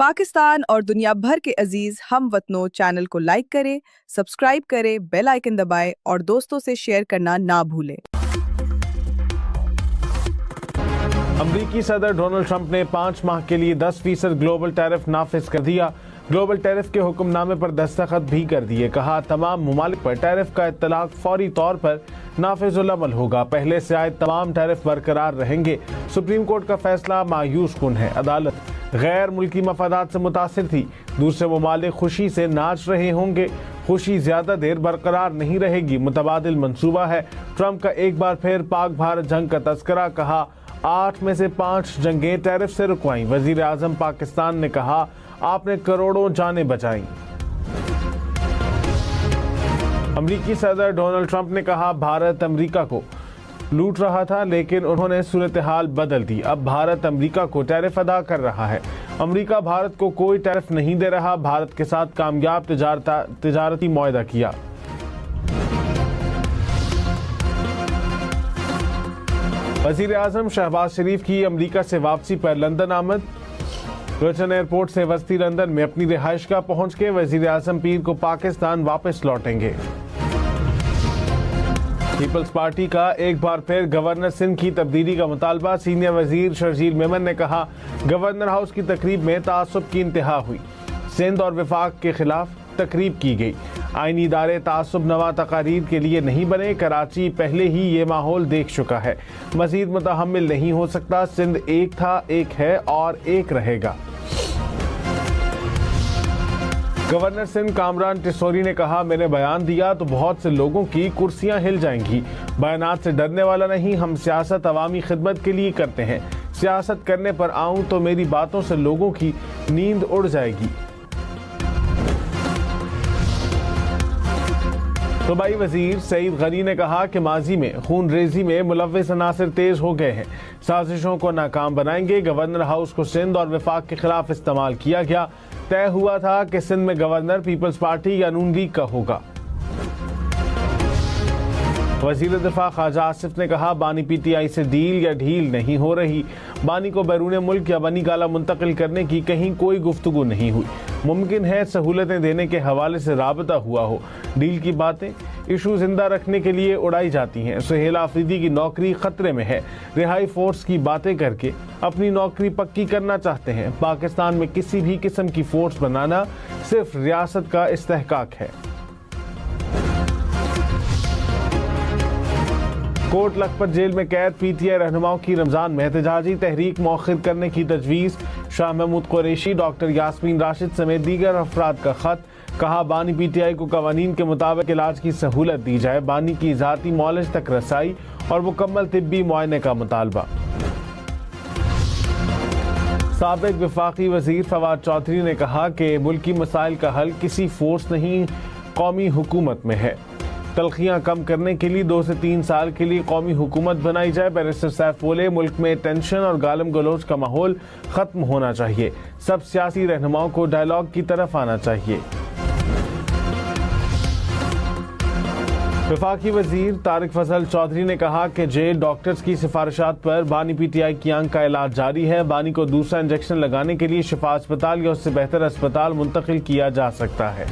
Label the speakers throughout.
Speaker 1: पाकिस्तान और दुनिया भर के अजीज हम वतनों चैनल को लाइक करें, सब्सक्राइब करें, बेल आइकन दबाएं और दोस्तों से शेयर करना ना भूलें।
Speaker 2: अमरीकी सदर डोनाल्ड ट्रंप ने 5 माह के लिए 10% ग्लोबल टैरिफ नाफिज कर दिया। ग्लोबल टैरिफ के हुक्मनामे पर दस्तखत भी कर दिए। कहा, तमाम मुमालिक पर टैरिफ का इत्तलाक फौरी तौर पर नाफिजुल अमल होगा। पहले से आए तमाम टैरिफ बरकरार रहेंगे। सुप्रीम कोर्ट का फैसला मायूस कुन है। अदालत गैर मुल्की मफादात से मुतासिर थी। दूसरे मुमालिक खुशी से नाच रहे होंगे। खुशी ज्यादा देर बरकरार नहीं रहेगी। मुतबादिल मंसूबा है। ट्रंप का एक बार फिर पाक भारत जंग का तस्करा। कहा, 8 में से 5 जंगें टैरिफ से रुकवाई। वजीर आजम पाकिस्तान ने कहा, आपने करोड़ों जानें बचाई। अमरीकी सदर डोनाल्ड ट्रंप ने कहा, भारत अमरीका को लूट रहा था लेकिन उन्होंने सूरत हाल बदल दी। अब भारत अमरीका को टैरिफ अदा कर रहा है। अमरीका भारत को कोई टैरिफ नहीं दे रहा। भारत के साथ कामयाब तिजारती मुआहदा किया। वजीर आजम शहबाज शरीफ की अमरीका से वापसी पर लंदन आमद। लुटन एयरपोर्ट से वस्ती लंदन में अपनी रिहाइशगाह पहुंच के वजीर आजम पीर को पाकिस्तान वापस लौटेंगे। पीपल्स पार्टी का एक बार फिर गवर्नर सिंध की तब्दीली का मुतालबा। सीनियर वजीर शर्जील मेमन ने कहा, गवर्नर हाउस की तकरीब में तासुब की इंतहा हुई। सिंध और विफाक के खिलाफ तकरीब की गई। आईनी इदारे तासुब नवा तकारीर के लिए नहीं बने। कराची पहले ही ये माहौल देख चुका है। मजीद मुतहम्मिल नहीं हो सकता। सिंध एक था, एक है और एक रहेगा। गवर्नर सिंध कामरान टिसोरी ने कहा, मैंने बयान दिया तो बहुत से लोगों की कुर्सियां हिल जाएंगी। बयानात से डरने वाला नहीं। हम सियासत अवामी खिदमत के लिए करते हैं। सियासत करने पर आऊं तो मेरी बातों से लोगों की नींद उड़ जाएगी। सूबाई वजीर सईद गनी ने कहा कि माजी में खून रेजी में मुलव्विस अनासर तेज हो गए हैं। साजिशों को नाकाम बनाएंगे। गवर्नर हाउस को सिंध और विफाक के खिलाफ इस्तेमाल किया गया। तय हुआ था कि सिंध में गवर्नर पीपल्स पार्टी या नून लीग का होगा। वजीर दिफा ख्वाजा आसिफ ने कहा, बानी पीटीआई से डील या ढील नहीं हो रही। बानी को बैरून मुल्क या बनी गाला मुंतकिल करने की कहीं कोई गुफ्तगू नहीं हुई। मुमकिन है सहूलतें देने के हवाले से राबता हुआ हो। डील की बातें इशू जिंदा रखने के लिए उड़ाई जाती हैं। सुहेला अफरीदी की नौकरी खतरे में है। रिहाई फोर्स की बातें करके अपनी नौकरी पक्की करना चाहते हैं। पाकिस्तान में किसी भी किस्म की फोर्स बनाना सिर्फ रियासत का इस्तेहकाक है। कोट लखपत जेल में कैद पीटीआई रहनुमाओं की रमजान में एहतजाजी तहरीक मौखिर करने की तजवीज़। शाह महमूद कुरैशी, डॉक्टर यास्मीन राशिद समेत दीगर अफराद का खत। कहा, बानी पीटीआई को कवानीन के मुताबिक इलाज की सहूलत दी जाए। बानी की ज़ाती मौलज तक रसाई और मुकम्मल तिब्बी मुआयने का मुतालबा। साबिक वफाकी वजीर फवाद चौधरी ने कहा कि मुल्की मसाइल का हल किसी फोर्स नहीं, कौमी हुकूमत में है। तलखियां कम करने के लिए 2 से 3 साल के लिए कौमी हुकूमत बनाई जाए। बैरिस्टर सैफ बोले, मुल्क में टेंशन और गालम गलोच का माहौल खत्म होना चाहिए। सब सियासी रहनुमाओं को डायलॉग की तरफ आना चाहिए। वफाकी वजीर तारिक फजल चौधरी ने कहा कि जेल डॉक्टर्स की सिफारिशात पर बानी पीटीआई की आंख का इलाज जारी है। बानी को दूसरा इंजेक्शन लगाने के लिए शिफा अस्पताल या उससे बेहतर अस्पताल मुंतकिल किया जा सकता है।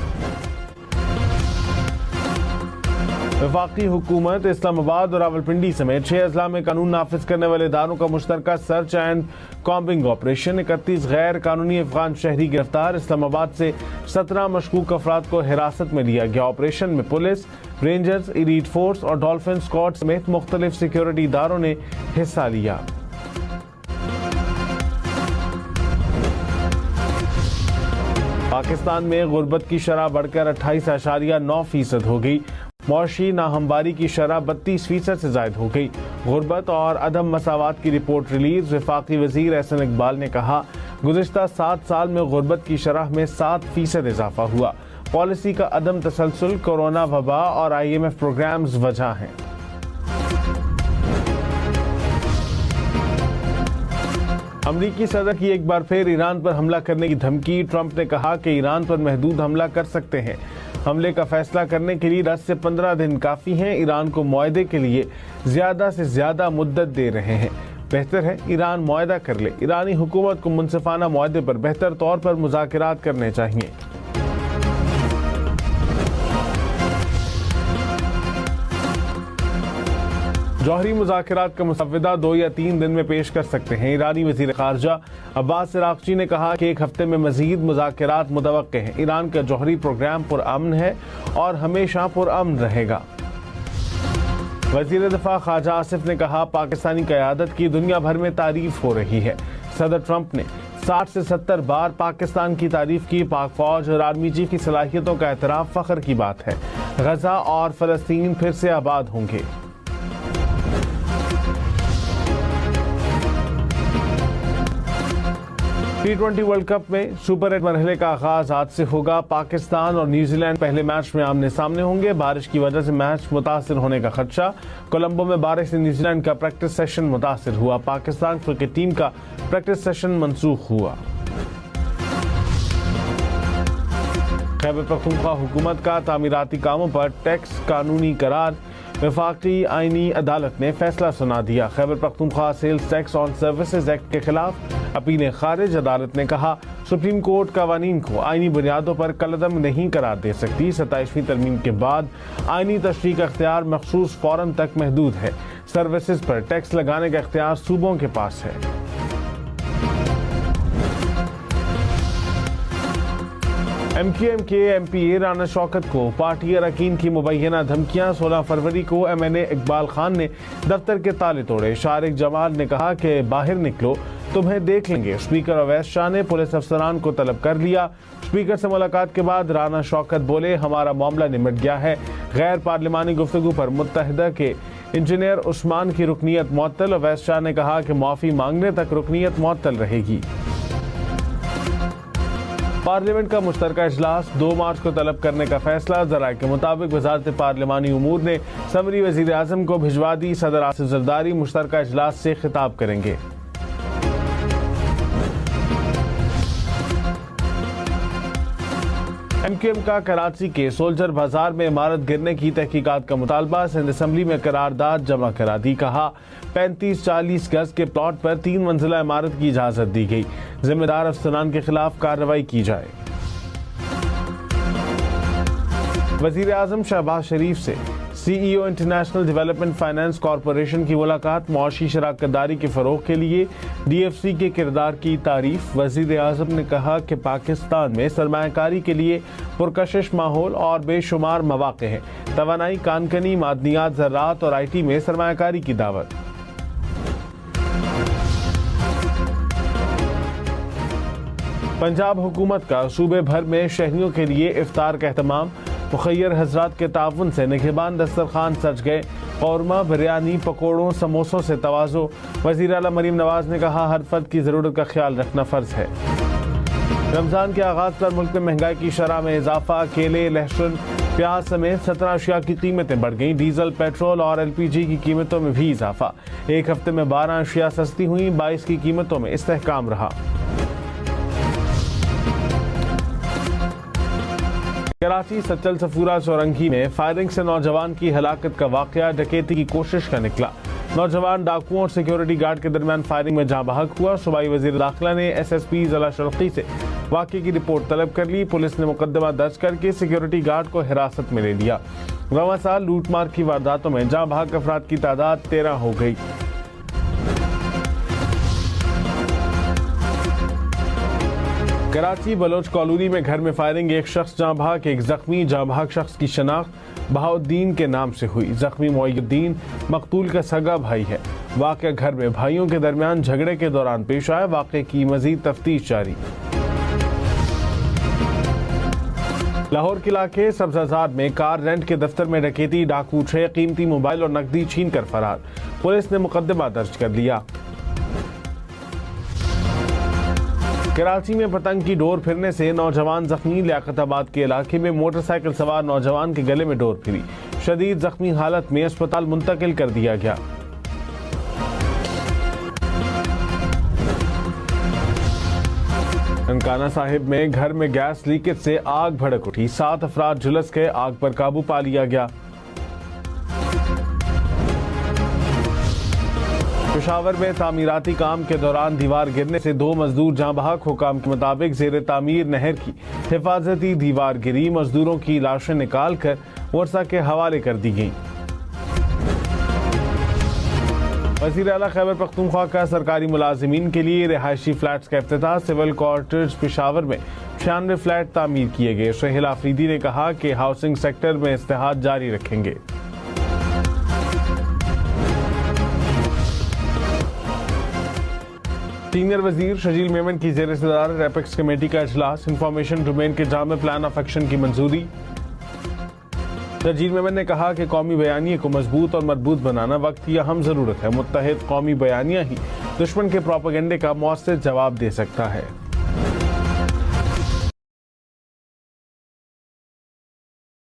Speaker 2: वफाकी हुकूमत इस्लामाबाद और रावलपिंडी समेत 6 अजला में कानून नाफिज करने वाले इदारों का मुश्तरका सर्च एंड कॉम्बिंग ऑपरेशन। 31 गैर कानूनी अफगान शहरी गिरफ्तार। इस्लामाबाद से 17 मशकूक अफराद को हिरासत में लिया गया। ऑपरेशन में पुलिस, रेंजर्स, एलीट फोर्स और डॉल्फिन स्क्वाड समेत मुख्तलिफ सिक्योरिटी इदारों ने हिस्सा लिया। पाकिस्तान में गुर्बत की शरह बढ़कर 28.9% हो गई। मौशी नाहमवारी की शरह 32% से जायद हो गई। गुर्बत और अदम मसावात की रिपोर्ट रिलीज। वफाकी वजीर एहसन इकबाल ने कहा, गुज़िश्ता 7 साल में गुर्बत की शरह में 7% इजाफा हुआ। पॉलिसी का अदम तसलसल, कोरोना वबा और IMF प्रोग्राम्स वजह हैं। अमरीकी सदर की एक बार फिर ईरान पर हमला करने की धमकी। ट्रंप ने कहा कि ईरान पर महदूद हमला कर सकते हैं। हमले का फैसला करने के लिए 10 से 15 दिन काफ़ी हैं। ईरान को मुआहदे के लिए ज़्यादा से ज़्यादा मुद्दत दे रहे हैं। बेहतर है ईरान मुआहदा कर ले। ईरानी हुकूमत को मुनसिफाना मुआहदे पर बेहतर तौर पर मुज़ाकरात करने चाहिए। जौहरी मुज़ाकरात का मुसव्वदा 2 या 3 दिन में पेश कर सकते हैं। ईरानी वज़ीर ख़ारजा अब्बास इराक़ची ने कहा कि 1 हफ्ते में मज़ीद मुज़ाकरात मुतवक्के हैं। ईरान का जौहरी प्रोग्राम पुरअमन है और हमेशा पुरअमन रहेगा। वज़ीर दिफ़ा ख़ाजा आसिफ ने कहा पाकिस्तानी क़यादत की दुनिया भर में तारीफ़ हो रही है। सदर ट्रंप ने 60 से 70 बार पाकिस्तान की तारीफ की। पाक फौज और आर्मी चीफ की सलाहियतों का एतराफ़ फ़ख्र की बात है। गजा और फ़लस्तीन फिर से आबाद होंगे। T20 वर्ल्ड कप में सुपर 8 मरहले का आगाज आज से होगा। पाकिस्तान और न्यूजीलैंड पहले मैच में आमने सामने होंगे। बारिश की वजह से मैच मुतासिर होने का खदशा। कोलंबो में बारिश से न्यूजीलैंड का प्रैक्टिस सेशन मुतासिर हुआ। पाकिस्तान क्रिकेट टीम का प्रैक्टिस सेशन मनसूख हुआ। खैबर पख्तूनख्वा हुकूमत का तामीराती कामों पर टैक्स कानूनी करार। वफाकी आईनी अदालत ने फैसला सुना दिया। Khyber Pakhtunkhwa sales tax on services act के खिलाफ अपीलें खारिज। अदालत ने कहा सुप्रीम कोर्ट कवानीन को आईनी बुनियादों पर कलअदम नहीं करार दे सकती। 27वीं तरमीम के बाद आईनी तशरीह का इख्तियार मखसूस फॉरम तक महदूद है। सर्विसेज पर टैक्स लगाने का इख्तियार सूबों के पास है। MQM के MPA राना शौकत को पार्टी अरकान की मुबैना धमकियां। 16 फरवरी को MNA इकबाल खान ने दफ्तर के ताले तोड़े। शारिक जमाल ने कहा कि बाहर निकलो तुम्हें देख लेंगे। स्पीकर अवैस शाह ने पुलिस अफसरान को तलब कर लिया। स्पीकर से मुलाकात के बाद राना शौकत बोले हमारा मामला निमट गया है। गैर पार्लिमानी गुफ्तगू पर मुत्तहिदा के इंजीनियर उस्मान की रुकनीत मुअत्तल। अवैस शाह ने कहा कि माफी मांगने तक रुकनीत मुअत्तल रहेगी। पार्लियामेंट का मुश्तरका इजलास 2 मार्च को तलब करने का फैसला। ज़राए के मुताबिक वज़ारत पार्लिमानी उमूर ने समरी वज़ीर आज़म को भिजवा दी। सदर आसिफ ज़रदारी मुश्तरका इजलास से खिताब करेंगे। MQM का कराची के सोल्जर बाजार में इमारत गिरने की तहकीकात का मुतालबा। सिंध असम्बली में करारदाद जमा करा दी। कहा 35-40 गज के प्लॉट पर 3 मंजिला इमारत की इजाजत दी गई। जिम्मेदार अफसरान के खिलाफ कार्रवाई की जाए। वजीर आजम शहबाज शरीफ से CEO international development finance corporation की मुलाकात। मुआशी शराकतदारी के फरोग के लिए DFC के किरदार की तारीफ। वजीर आजम ने कहा कि पाकिस्तान में सरमायाकारी के लिए पुरकशिश माहौल और बेशुमार मौके हैं। तवानाई, कानकनी, मादनियात, ज़राअत और IT में सरमायाकारी की दावत। पंजाब हुकूमत का सूबे भर में शहरियों के लिए इफ्तार का एहतमाम। मुखय्यर हजरात के ताउन से निगहबान दस्तरखान सज गए। कौरमा, बिरयानी, पकौड़ों, समोसों से तवाज़ो। वज़ीर आला मरीम नवाज ने कहा हर फर्द की ज़रूरत का ख्याल रखना फ़र्ज है। रमज़ान के आगाज़ पर मुल्क में महंगाई की शरह में इजाफा। केले, लहसुन, प्याज समेत 17 अशिया की कीमतें बढ़ गईं। डीजल, पेट्रोल और LPG की कीमतों में भी इजाफा। एक हफ्ते में 12 अशिया सस्ती हुई। 22 की कीमतों में इस्तेहकाम रहा। कराची सच्चल सफूरा चौरंगी में फायरिंग से नौजवान की हलाकत का वाकया। डकैती की कोशिश का निकला। नौजवान डाकुओं और सिक्योरिटी गार्ड के दरमियान फायरिंग में जाँ बहक हुआ। सूबाई वजीर दाखिला ने SSP जिला शर्की से वाक़े की रिपोर्ट तलब कर ली। पुलिस ने मुकदमा दर्ज करके सिक्योरिटी गार्ड को हिरासत में ले लिया। रवां साल लूटमार की वारदातों में जाँ बहक अफराद की तादाद 13 हो गई। कराची बलोच कॉलोनी में घर में फायरिंग। एक शख्स जाँ बहक, एक जख्मी। जाँ बहक शख्स की शनाख्त बहाउद्दीन के नाम से हुई। जख्मी मोइनुद्दीन मकतूल का सगा भाई है। वाक़या घर में भाइयों के दरमियान झगड़े के दौरान पेश आया। वाक़े की मजीद तफ्तीश जारी। लाहौर के इलाके सब्जाजार में कार रेंट के दफ्तर में डकैती। डाकू 6 कीमती मोबाइल और नकदी छीन कर फरार। पुलिस ने मुकदमा दर्ज कर लिया। कराची में पतंग की डोर फिरने से नौजवान जख्मी। लियाकताबाद के इलाके में मोटरसाइकिल सवार नौजवान के गले में डोर फिरी। शदीद जख्मी हालत में अस्पताल मुंतकिल कर दिया गया। ननकाना साहिब में घर में गैस लीकेज से आग भड़क उठी। 7 अफराद झुलस गए। आग पर काबू पा लिया गया। पेशावर में तामीराती काम के दौरान दीवार गिरने से 2 मजदूर जहां बहक हुकाम के मुताबिक जेर तामीर नहर की हिफाजती दीवार गिरी। मजदूरों की लाशें निकाल कर वर्षा के हवाले कर दी गईं। वज़ीर आला खैबर पख्तूनख्वा का सरकारी मुलाजिमीन के लिए रिहायशी फ्लैट्स का इफ्तिताह। सिविल क्वार्टर्स पेशावर में 96 फ्लैट तामीर किए गए। शहील आफरीदी ने कहा कि हाउसिंग सेक्टर में इस्तेहाद जारी रखेंगे। सीनियर वजीर शजील मेमन की जेर सदारत एपेक्स कमेटी का इजलास। इंफॉर्मेशन डोमेन के जामे प्लान ऑफ एक्शन की मंजूरी। शजील मेमन ने कहा कि कौमी बयानिया को मजबूत और मजबूत बनाना वक्त की अहम जरूरत है। मुत्तहिद कौमी बयानिया ही दुश्मन के प्रोपेगेंडे का मौसर जवाब दे सकता है।